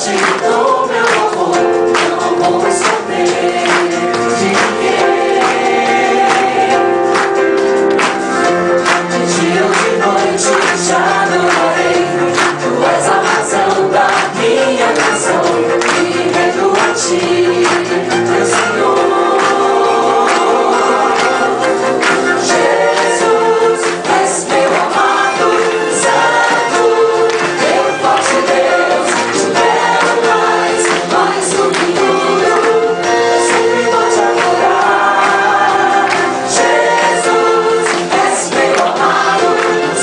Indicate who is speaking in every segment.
Speaker 1: gratidão, meu amor, não vou esconder de ninguém. De dia ou de noite te adorarei. Tu és a razão da minha canção. Me rendo a ti, meu Senhor. Jesus, és meu amado, santo, meu forte Deus. Te quero mais do que tudo. Eu sempre vou te adorar. Jesus, és meu amado,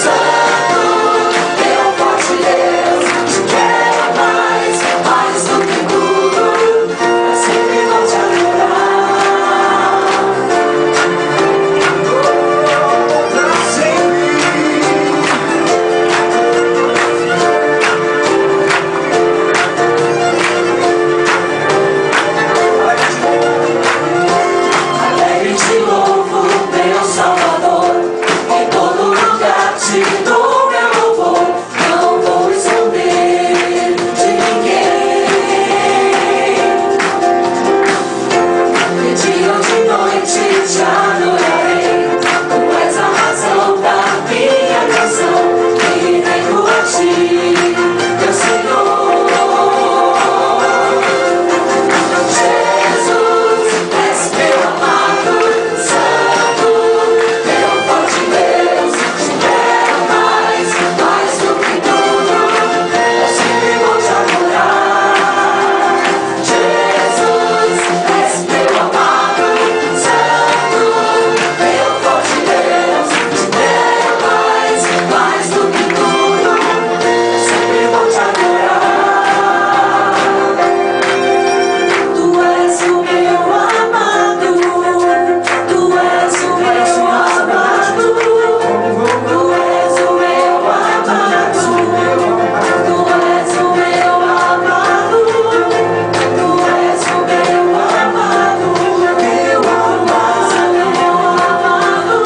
Speaker 1: santo, meu forte Deus. Te quero mais do que tudo. Eu sempre vou te adorar.
Speaker 2: Pra sempre.
Speaker 1: Alegre te louvo, meu Salvador. Em todo lugar te dou meu louvor. Não vou esconder de ninguém. De dia ou de noite te adorarei. Tu és a razão da minha canção. Me rendo a ti, meu Senhor. Jesus, és meu amado, santo, meu forte Deus. Te quero mais do que tudo. Eu sempre vou te adorar. Jesus, és meu amado, santo, meu forte Deus. Te quero mais do que tudo. Eu sempre vou te adorar. Tu és o meu amado, tu és o meu amado, tu és o meu amado, tu és o meu amado, tu és o meu amado, meu amado,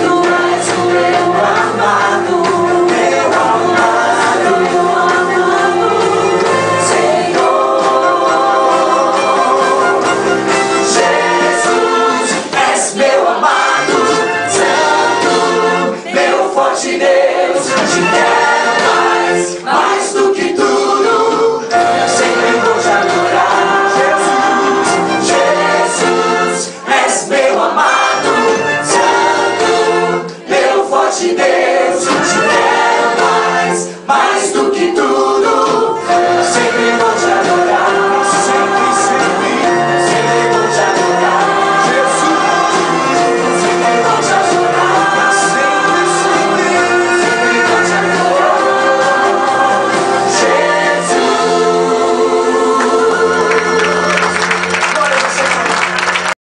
Speaker 1: tu és o meu amado, meu amado, Senhor. Jesus, és meu amado, santo, meu forte Deus. Te quero mais do que tudo. Eu sempre vou te adorar. Jesus, és meu amado, santo, meu forte Deus.